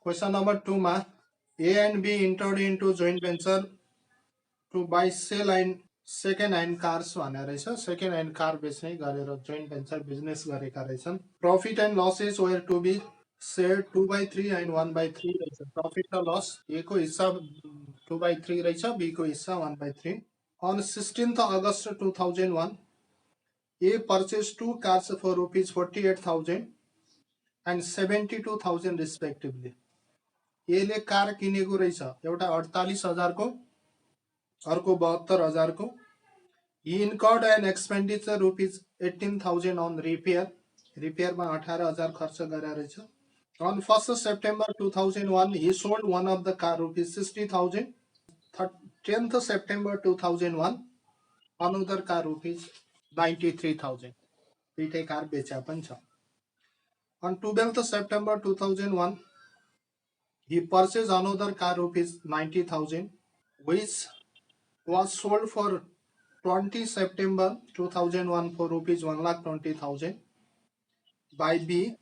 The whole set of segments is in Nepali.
Question number 2 मा A and B entered into joint venture to buy sell and second hand cars भनेर रहेछ. सेकेन्ड ह्यान्ड कार बेच्ने गरेर जोइन्ट भेन्चर बिजनेस गरेका रहेछन्. Profit and losses were to be share 2/3 and 1/3 रहेछ. प्रॉफिट र लस ए को हिस्सा 2/3 रहेछ, बी को हिस्सा 1/3. On 16th August 2001, A purchased two cars for rupees 48,000 and 72,000 respectively. A ले कार किनेको रहेछ, एउटा 48,000 को, अर्को 72,000 को. He incurred an expenditure rupees 18,000 on repair. Repair मा 18,000 खर्च गरेर रहेछ. On 1st September 2001, he sold one of the car rupees 60,000. 10th September 2001, another car rupees 93,000. दुईटै कार बेचा पनि छ. On 12th September 2001, he purchased another car rupees 90,000, which was sold for 20 September 2001 for rupees 1,20,000 by B,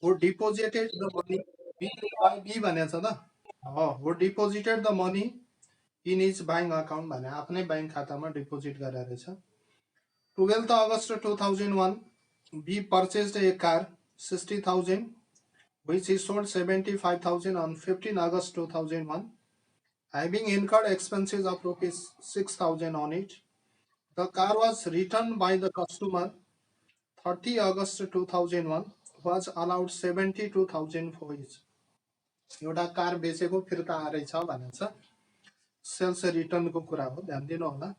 who deposited the money. By B भनेछ त, who deposited the money in his bank account भने आफ्नै बैंक खातामा डिपोजिट गरेर रहेछ. 12th August 2001, B purchased a car 60,000, which he sold 75,000 on 15 August 2001, having incurred expenses of rupees 6,000 on it. The car was returned by the customer 30 August 2001, was allowed 72,000 for it. एउटा कार बेचेको फिर्ता आएछ भनेछ. सेल्स रिटर्न को कुरा हो, ध्यान दिनु होला.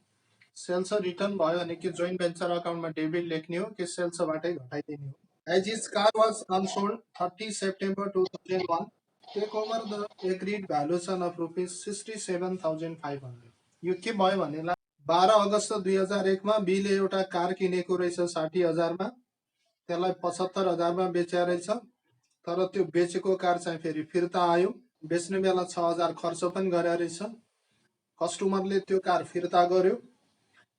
सेल्स रिटर्न भयो भने कि जोइन्ट भेन्चर अकाउन्टमा डेबिट लेख्ने हो कि सेल्सबाटै घटाइदिने हो. As his car was unsold 30 September 2001, take over the agreed valuation of rupees 67,500. यो के भयो भने 12 अगस्त 2001 मा बीले एउटा कार किनेको रहेछ 60,000 मा, त्यसलाई 75,000 मा बेचेर रहेछ. तर त्यो बेचेको कार चाहिँ फेरि फिर्ता आयो. बेच्ने बेला 6,000 खर्च पनि गरेर रहेछ. कस्टमरले त्यो कार फिर्ता गर्यो.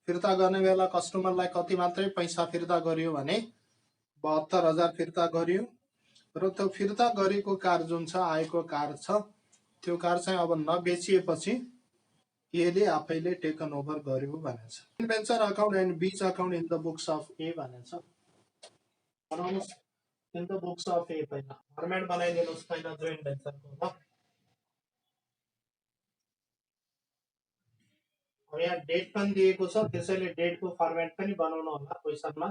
फिर्ता गर्ने बेला कस्टमरलाई कति मात्रै पैसा फिर्ता गर्यो भने 72,000 फिर्ता गर्यो. र त्यो फिर्ता गरेको कार जुन छ, आएको कार छ, त्यो कार चाहिँ अब नबेचिएपछि एले आफैले टेकन ओभर गर्यो भनेछ. जोइन्ट भेन्चर अकाउन्ट एन्ड बीच account in the books of A भनेछ. बनाउनुस् in the books of A. पहिला फर्मेट बनाइदिनुस् पहिला जोइन्ट भेन्चरको. ल अब यहाँ डेट पनि दिएको छ, त्यसैले डेटको फर्मेट पनि बनाउनु होला. क्वेसनमा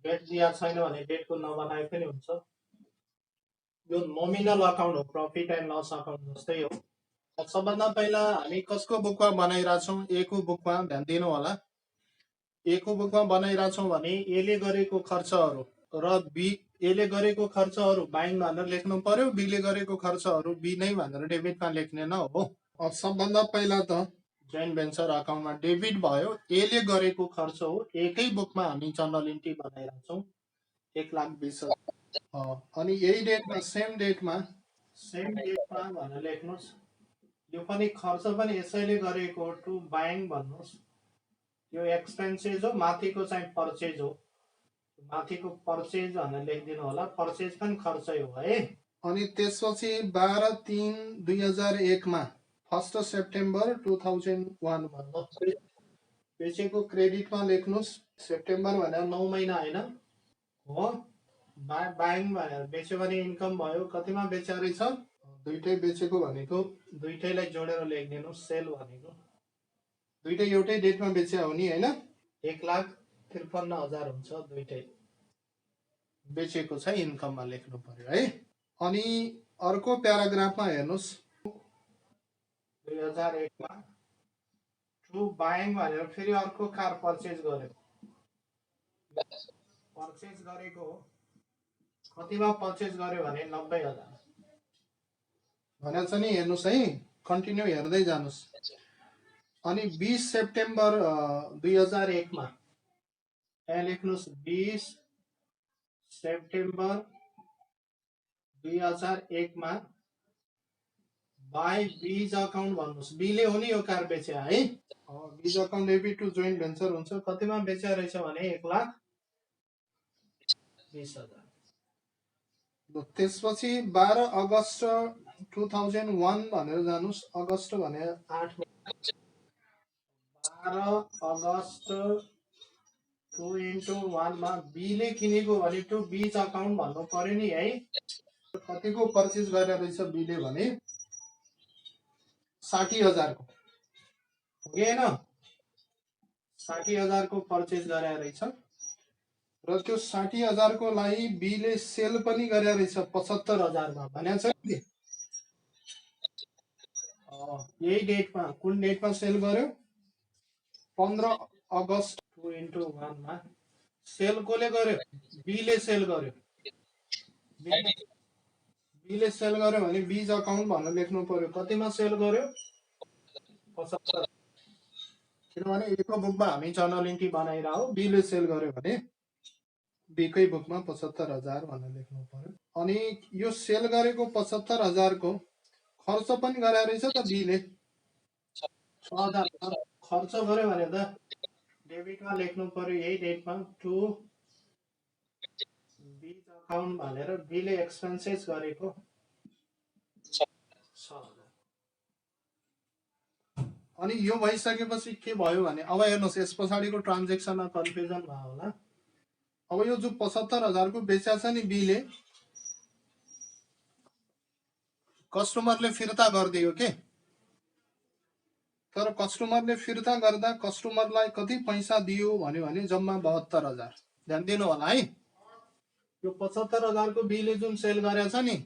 डेट दिएको छैन भने डेटको नबनाए पनि हुन्छ. यो नोमिनल अकाउन्ट हो, प्रॉफिट एन्ड लस अकाउन्ट जस्तै हो. सबभन्दा पहिला हामी कसको बुकमा बनाइराछौँ? ए को बुकमा. ध्यान दिनु होला. ए को बुकमा बनाइराछौँ भने एले गरेको खर्चहरू र बी, एले गरेको खर्चहरू बाइङ भनेर लेख्नु पर्यो, बीले गरेको खर्चहरू बी नै भनेर डेबिटमा लेख्ने न हो. अब सबभन्दा पहिला त जोइन्ट भेन्चर अकाउन्टमा डेबिट भयो, एले गरेको खर्च हो. एकै बुकमा हामी जर्नल इन्ट्री बनाइराछौँ 1,20,000. अनि यही डेटमा सेम डेटमा भनेर लेख्नुहोस्. यो पनि खर्च पनि यसैले गरेको टु बाइङ भन्नुहोस्. यो एक्सपेन्सेस हो, माथिको चाहिँ पर्चेज हो. माथिको पर्चेज भनेर लेखिदिनु होला. पर्चेज पनि खर्चै हो है. अनि त्यसपछि 12/3/2001 मा 1 सेप्टेम्बर 2001 भन्नु. बेचेको क्रेडिटमा लेख्नुहोस्. सेप्टेम्बर भनेर 9 महिना हैन हो. बाइङ भनेर बेच्यो भने इन्कम भयो. कतिमा बेच्या रहेछ? दुईटै बेचेको भनेको दुईटैलाई जोडेर लेखिदिनुस्. सेल भनेको दुईटै एउटै डेटमा बेच्या हो नि हैन. 1,53,000 हुन्छ. दुईटै बेचेको छ, इन्कममा लेख्नु पर्यो है. अनि अर्को प्याराग्राफमा हेर्नुस्. 2001 मा टु बाइङ भनेर फेरि अर्को कार पर्चेज गर्यो. पर्चेज गरेको कतिमा पर्चेज गर्यो भने 90,000 भनेछ नि. हेर्नुस् है, कन्टिन्यू हेर्दै जानुस्. अनि 20 सेप्टेम्बर 2001 मा यहाँ लेख्नुस्. 20 सेप्टेम्बर 2001 मा बाई बीज अकाउन्ट भन्नुस्. बीले हो नि यो कार बेचे है. बीज account debit to joint venture हुन्छ. कतिमा बेचे रहेछ भने 1,20,000. त्यसपछि 12 अगस्त 2001 भनेर जानुस्। अगस्त भने 8 12 अगस्त 2x1 मा बीले किनेको भने टु बीच अकाउन्ट भन्नु पर्यो नि है। कतिको पर्चेज गरेर रहेछ बीले भने 60,000 को हो कि हैन? 60,000 को पर्चेज गरेर रहेछ र त्यो 60,000 को लागि बीले सेल पनि गरेर रहेछ 75,000 मा भनेको छ नि। यही डेटमा कुन डेटमा सेल गर्यो? 15 अगस्त 2x1 मा सेल कोले गर्यो? बीले सेल गर्यो। बीले सेल गर्यो भने बीज अकाउन्ट भनेर लेख्नु पर्यो। कतिमा सेल गर्यो? 75। किनभने एकको बुकमा हामी जर्नल इन्ट्री बनाइरा हो। बीले सेल गर्यो भने बीकै बुकमा 75,000 भनेर लेख्नु पर्यो। अनि यो सेल गरेको 75,000 को खर्च पनि गराएर रहेछ त बीले 6,000 खर्च गर्यो भने त डेबिटमा लेख्नु पर्यो यही डेटमा टु बीज अकाउन्ट भनेर बीले एक्सपेन्सेस गरेको 6,000। अनि यो भइसकेपछि के भयो भने अब हेर्नुहोस् यस पछाडिको ट्रान्जेक्सनमा कन्फ्युजन भयो होला। अब यो जो 75,000 को बेचा छ नि बीले कस्टमरले फिर्ता गरिदियो के। तर कस्टमरले फिर्ता गर्दा कस्टमरलाई कति पैसा दियो भन्यो भने जम्मा 72,000। ध्यान दिनु होला है। यो 75,000 को बीले जुन सेल गरेछ नि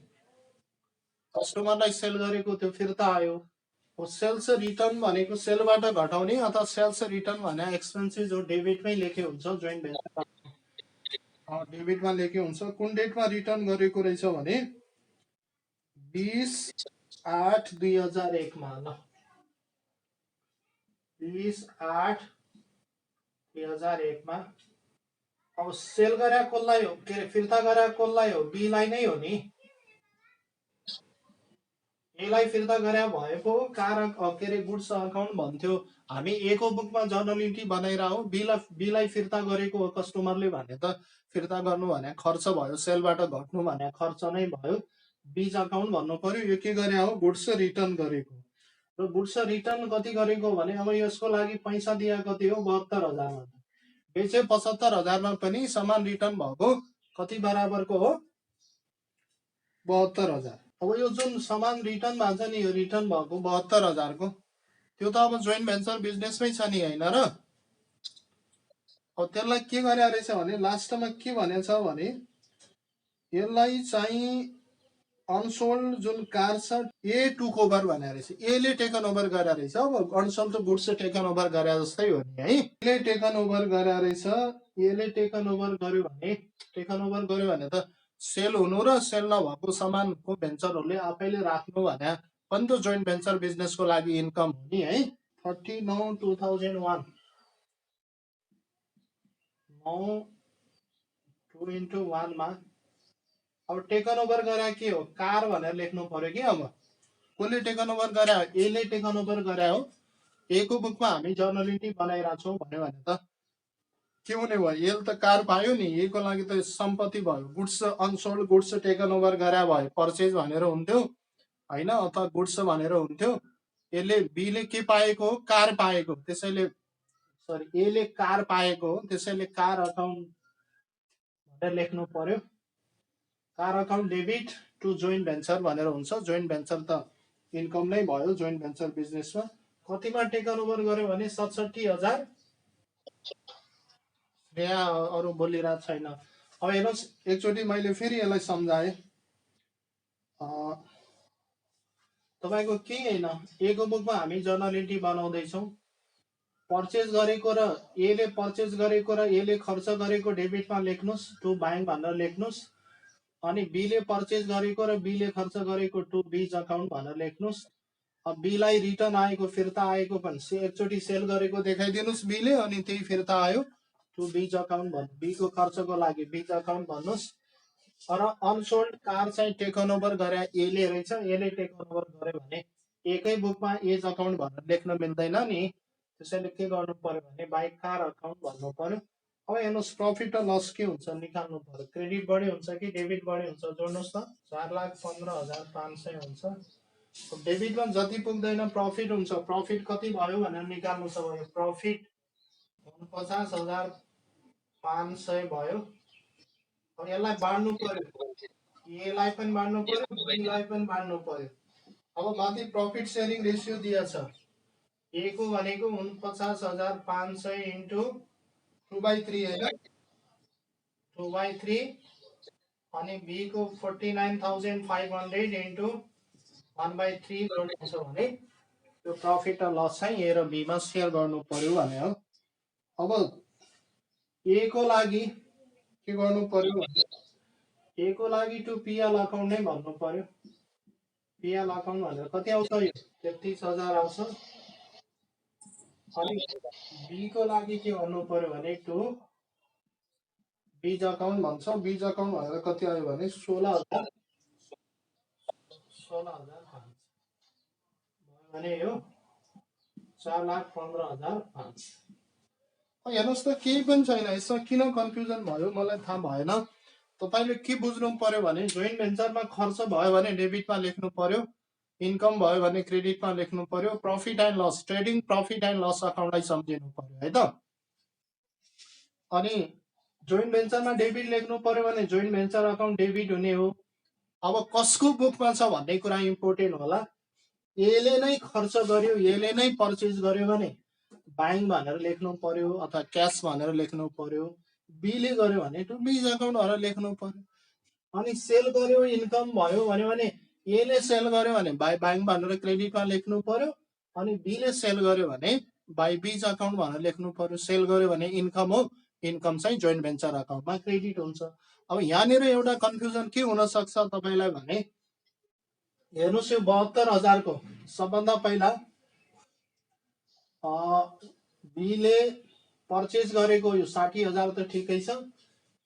कस्टमरलाई सेल गरेको त्यो फिर्ता आयो। सेल्स रिटर्न भनेको सेलबाट घटाउने अथवा सेल्स रिटर्न भने एक्सपेन्सेस हो डेबिटमै लेखे हुन्छ जोइन्ट भेन्चर डेबिटमा लेखे हुन्छ। कुन डेटमा रिटर्न गरेको रहेछ भने 20/8/2001 मा ल 20/8/2001 मा। अब सेल गरे कसलाई हो के फिर्ता गरे कसलाई हो? बीलाई नै हो नि। एलाई फिर्ता गरे भएको कार के रे गुड्स अकाउन्ट भन्थ्यो हामी एको बुकमा जर्नल इन्ट्री बनाइरा हो। बीलाई फिर्ता गरेको हो कस्टमरले भने त फिर्ता गर्नु भने खर्च भयो। सेलबाट घट्नु भने खर्च नै भयो। बीज अकाउन्ट भन्नु पर्यो। यो के गरे हो? गुड्स रिटर्न गरेको। र गुड्स रिटर्न कति गरेको भने अब यसको लागि पैसा दिए कति हो? 72,000 मा। बेचे 75,000 मा पनि सामान रिटर्न भएको कति बराबरको हो? 72,000। अब यो जुन सामान रिटर्न भएको छ नि यो रिटर्न भएको 72,000 को त्यो त अब जोइन्ट भेन्चर बिजनेसमै छ नि हैन र। अब त्यसलाई के गरे रहेछ भने लास्टमा के भनेछ भने यसलाई चाहिँ अनसोल्ड जुन कार छ ए टुक ओभर भने रहेछ। एले टेकन ओभर गरे रहेछ। अब अनसोल्ड त गुड्स टेकन ओभर गरे जस्तै हो नि है। एले टेकन ओभर गरे रहेछ। एले टेकन ओभर गर्यो भने त सेल हुनु र सेल नभएको सामानको भेन्चरहरूले आफैले राख्नु भने पनि त जोइन्ट भेन्चर बिजनेसको लागि इन्कम हो नि है। 39/2001 2x1 मा अब टेकन ओभर गरे के हो? कार भनेर लेख्नु पर्यो कि। अब कसले टेकन ओभर गरे? एले टेकन ओभर गरे हो। एको बुकमा हामी जर्नल इन्ट्री बनाइरा छौँ भन्यो भने त के हुने भयो? एल त कार पायो नि। एको लागि त सम्पत्ति भयो। Goods unsold goods taken over गरे भयो पर्चेज भनेर हुन्थ्यो हैन अथवा गुड्स भनेर हुन्थ्यो। एले बीले के पाएको हो? कार पाएको। त्यसैले सरी एले कार पाएको हो। त्यसैले कार अकाउन्ट भनेर लेख्नु पर्यो। Car account debit to joint venture भनेर हुन्छ। जोइन्ट भेन्चर त इन्कम नै भयो जोइन्ट भेन्चर बिजनेसमा। कतिमा टेकन ओभर गर्यो भने 67,000। यहाँ अरू बोलिरहेको छैन। अब हेर्नुहोस् एकचोटि मैले फेरि यसलाई सम्झाएँ। तपाईँको केही होइन एको बुकमा हामी जर्नल इन्ट्री बनाउँदैछौँ। पर्चेज गरेको र एले पर्चेज गरेको र एले खर्च गरेको डेबिटमा लेख्नुहोस् टु ब्याङ्क भनेर लेख्नुहोस्। अनि बीले पर्चेज गरेको र बीले खर्च गरेको टु बीज अकाउन्ट भनेर लेख्नुहोस्। अब बीलाई रिटर्न आएको फिर्ता आएको पनि एकचोटि सेल गरेको देखाइदिनुहोस् बीले अनि त्यही फिर्ता आयो टु बीज अकाउन्ट भन्नु। बीको खर्चको लागि बीज अकाउन्ट भन्नुहोस्। र अनसोल्ड कार चाहिँ टेकन ओभर गरे एले रहेछ। एले टेकन ओभर गर्यो भने एकै बुकमा एज अकाउन्ट भनेर लेख्न मिल्दैन नि। त्यसैले के गर्नु पर्यो भने बाइ कार अकाउन्ट भन्नु पर्यो। अब हेर्नुहोस् प्रफिट र लस के हुन्छ निकाल्नु पर्यो। क्रेडिट बढी हुन्छ कि डेबिट बढी हुन्छ जोड्नुहोस् त। 4,15,500 हुन्छ। डेबिटमा जति पुग्दैन प्रफिट हुन्छ। प्रफिट कति भयो भनेर निकाल्नु छ भयो। प्रफिट 49,500 भयो। अब यसलाई बाँड्नु पर्यो। एलाई पनि बाँड्नु पर्यो, बीलाई पनि बाँड्नु पर्यो। अब माथि प्रफिट सेयरिङ रेसियो दिएछ। ए को भनेको 49,500 इन्टु 2/3 होइन, 2/3 अनि बी को 49,500 इन्टु 1/3 गर्नुहुन्छ भने त्यो प्रफिट र लस चाहिँ ए र बीमा सेयर गर्नु पर्यो भने हो। अब ए को लागि के गर्नु पर्यो भने ए को लागि टु पिएल अकाउन्ट नै भन्नु पर्यो। पिएल अकाउन्ट भनेर कति आउँछ यो 33,000 आउँछ। अनि बी को लागि के भन्नु पर्यो भने टु बीज अकाउन्ट भन्छ। बीज अकाउन्ट भनेर कति आयो भने 16,000 भने यो 4,15,500। हेर्नुहोस् त केही पनि छैन। यसमा किन कन्फ्युजन भयो मलाई थाहा भएन। तपाईँले के बुझ्नु पर्यो भने जोइन्ट भेन्चरमा खर्च भयो भने डेबिटमा लेख्नु पर्यो, इन्कम भयो भने क्रेडिटमा लेख्नु पर्यो। Profit and loss trading profit and loss अकाउन्टलाई सम्झिनु पर्यो है त। अनि जोइन्ट भेन्चरमा डेबिट लेख्नु पर्यो भने जोइन्ट भेन्चर अकाउन्ट डेबिट हुने हो। अब कसको बुकमा छ भन्ने कुरा इम्पोर्टेन्ट होला। एले नै खर्च गर्यो, एले नै पर्चेज गर्यो भने बाइङ भनेर लेख्नु पर्यो अथवा क्यास भनेर लेख्नु पर्यो। बीले गर्यो भने टु बीज अकाउन्ट भनेर लेख्नु पर्यो। अनि सेल गर्यो इन्कम भयो भने एले सेल गर्यो भने बाई बाइङ भनेर क्रेडिटमा लेख्नु पर्यो। अनि बीले सेल गर्यो भने बाई बीज अकाउन्ट भनेर लेख्नु पर्यो। सेल गर्यो भने इन्कम हो, इन्कम चाहिँ जोइन्ट भेन्चर अकाउन्टमा क्रेडिट हुन्छ। अब यहाँनिर एउटा कन्फ्युजन के हुन सक्छ तपाईलाई भने हेर्नुहोस् यो 72,000 को सबभन्दा पहिला बीले पर्चेज गरेको यो 60,000 त ठिकै छ।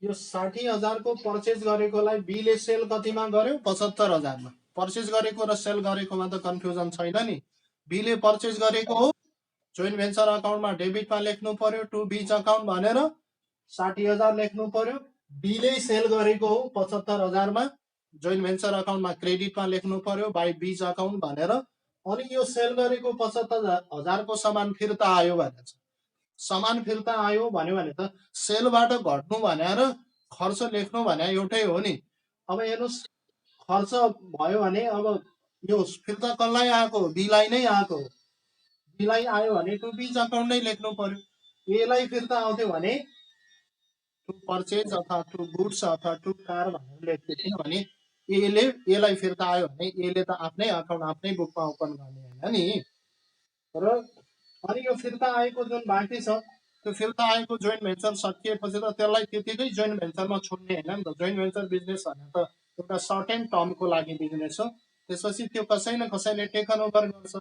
यो 60,000 को पर्चेज गरेकोलाई बीले सेल कतिमा गर्यो 75,000 मा। पर्चेज गरेको र सेल गरेकोमा त कन्फ्युजन छैन नि। बीले पर्चेज गरेको हो जोइन्ट भेन्चर अकाउन्टमा डेबिटमा लेख्नु पर्यो टु बीज अकाउन्ट भनेर 60,000 लेख्नु पर्यो। बीले सेल गरेको हो 75,000 मा जोइन्ट भेन्चर अकाउन्टमा क्रेडिटमा लेख्नु पर्यो बाई बीज अकाउन्ट भनेर। अनि यो सेल गरेको 75,000 को सामान फिर्ता आयो भने सामान फिर्ता आयो भन्यो भने त सेलबाट घट्नु भनेर खर्च लेख्नु भने एउटै हो नि। अब हेर्नुहोस् खर्च भयो भने अब यो फिर्ता कसलाई आएको बीलाई नै आएको। बीलाई आयो भने टु बीज अकाउन्ट नै लेख्नु पर्यो। एलाई फिर्ता आउँथ्यो भने टु पर्चेज अथवा टु गुड्स अथवा टु कार भनेर लेख्थ्यो। किनभने एलाई फिर्ता आयो भने एले त आफ्नै अकाउन्ट आफ्नै बुकमा ओपन गर्ने होइन नि। र अनि यो फिर्ता आएको जुन बाँकी छ त्यो फिर्ता आएको जोइन्ट भेन्चर सकिएपछि त त्यसलाई त्यतिकै जोइन्ट भेन्चरमा छोड्ने होइन नि त। जोइन्ट भेन्चर बिजनेस भनेर त एउटा सर्ट एन्ड टर्मको लागि बिजनेस हो। त्यसपछि त्यो कसै न कसैले टेकन ओभर गर्छ।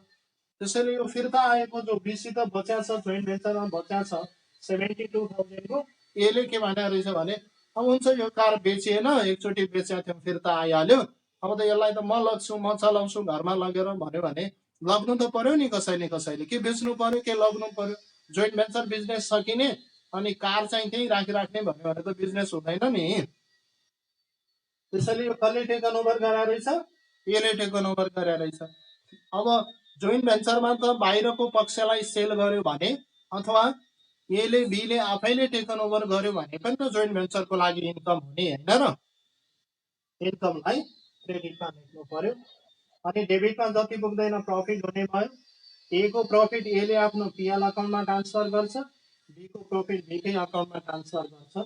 त्यसैले यो फिर्ता आएको जो बीसित बच्या छ जोइन्ट भेन्चरमा बच्या छ 72,000 को एले के भनेको रहेछ भने अब हुन्छ यो कार बेचिएन, एकचोटि बेचेको थियो फिर्ता आइहाल्यो, अब त यसलाई त म लग्छु म चलाउँछु घरमा लगेर भन्यो भने लग्नु त पर्यो नि कसैले कसैले। के बेच्नु पर्यो के लग्नु पर्यो। जोइन्ट भेन्चर बिजनेस सकिने अनि कार चाहिँ त्यही राखिराख्ने भन्यो भने त बिजनेस हुँदैन नि। त्यसैले यो कसले टेकन ओभर गराएर रहेछ एले टेकन ओभर गराएर रहेछ। अब जोइन्ट भेन्चरमा त बाहिरको पक्षलाई सेल गर्यो भने अथवा एले बीले आफैले टेकन ओभर गर्यो भने पनि त जोइन्ट भेन्चरको लागि इन्कम हुने होइन र। इन्कमलाई क्रेडिटमा लेख्नु पर्यो। अनि डेबिटमा जति पुग्दैन प्रफिट हुने भयो। ए को प्रफिट एले आफ्नो पिएल अकाउन्टमा ट्रान्सफर गर्छ, बी को प्रफिट बीकै अकाउन्टमा ट्रान्सफर गर्छ।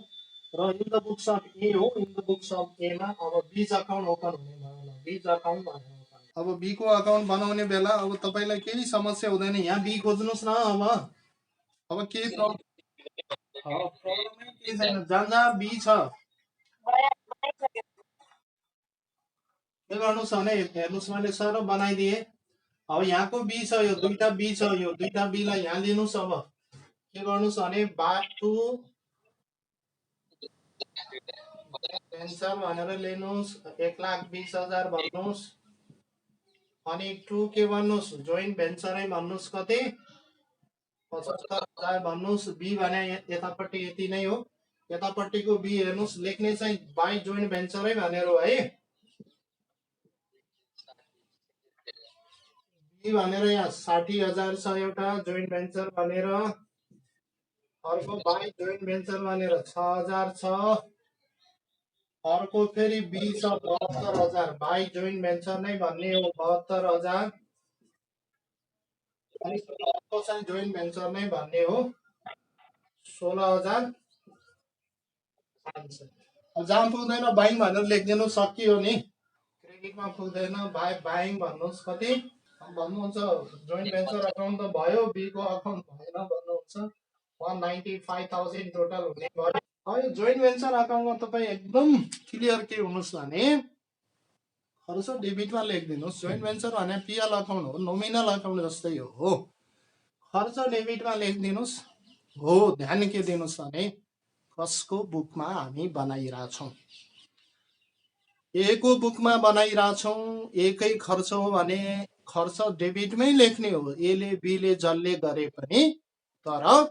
र इन द बुक्स अफ ए हो, इन द बुक्स अफ एमा अब बीज अकाउन्ट ओपन हुने भयो। बीज अकाउन्ट भनेर अब बी को अकाउन्ट बनाउने बेला अब तपाईलाई केही समस्या हुँदैन। यहाँ बी खोज्नुहोस् न। अब केही प्रब्लमै केही छैन। जहाँ बी छ के गर्नुहोस् भने हेर्नुहोस् मैले सर बनाइदिएँ। अब यहाँको बी छ यो दुईटा बी छ, यो दुईटा बीलाई यहाँ लिनुहोस्। अब के गर्नुहोस् भने बाटु पेन्सन भनेर लिनुहोस् 1,20,000 भन्नुहोस्। अनि टु के भन्नुहोस् जोइन्ट भेन्चरै भन्नुहोस् कति 75,000 भन्नुहोस्। बी भने यतापट्टि यति नै हो। यतापट्टिको बी हेर्नुहोस्, लेख्ने चाहिँ बाई जोइन्ट भेन्चरै भनेर हो है। बी भनेर यहाँ 60,000 छ एउटा जोइन्ट भेन्चर भनेर, अर्को बाई जोइन्ट भेन्चर भनेर 6,000 छ, अर्को फेरि बी छ 72,000 बाई जोइन्ट भेन्चर नै भन्ने हो 72,000, अनि अर्को चाहिँ जोइन्ट भेन्चर नै भन्ने हो 16,500। जहाँ पुग्दैन बाइङ भनेर लेखिदिनु, सकियो नि। क्रेडिटमा पुग्दैन बाइङ भन्नुहोस्। कति भन्नुहुन्छ? जोइन्ट भेन्चर अकाउन्ट त भयो, बी को अकाउन्ट भएन भन्नुहुन्छ। 195,000 टोटल हुने भयो। अहिले जोइन्ट भेन्चर अकाउन्टमा तपाईँ एकदम क्लियर के हुनुहोस् भने खर्च डेबिटमा लेखिदिनुहोस्। जोइन्ट भेन्चर भने पिएल अकाउन्ट हो, नोमिनल अकाउन्ट जस्तै हो। खर्च डेबिटमा लेखिदिनुहोस्। हो, ध्यान के दिनुहोस् भने कसको बुकमा हामी बनाइरहेछौँ? ए को बुकमा बनाइरहेछौँ। एकै खर्च हो भने खर्च डेबिटमै लेख्ने हो। एले बीले जसले गरे पनि, तर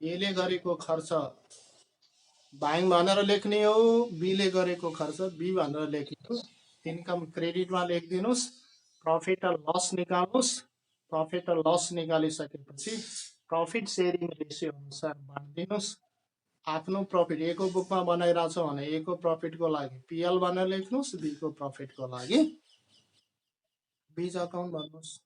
एले गरेको खर्च बाइङ भनेर लेख्ने हो, बीले गरेको खर्च बी भनेर लेख्ने हो। इन्कम क्रेडिटमा लेखिदिनुहोस्। प्रफिट र लस निकाल्नुहोस्। प्रफिट र लस निकालिसकेपछि प्रफिट सेयरिङ रेसियो अनुसार बाँडिदिनुहोस्। आफ्नो प्रफिट ए को बुकमा बनाइरहेछ भने ए को प्रफिटको लागि पिएल भनेर लेख्नुहोस्, बी को प्रफिटको लागि बीज अकाउन्ट भन्नुहोस्।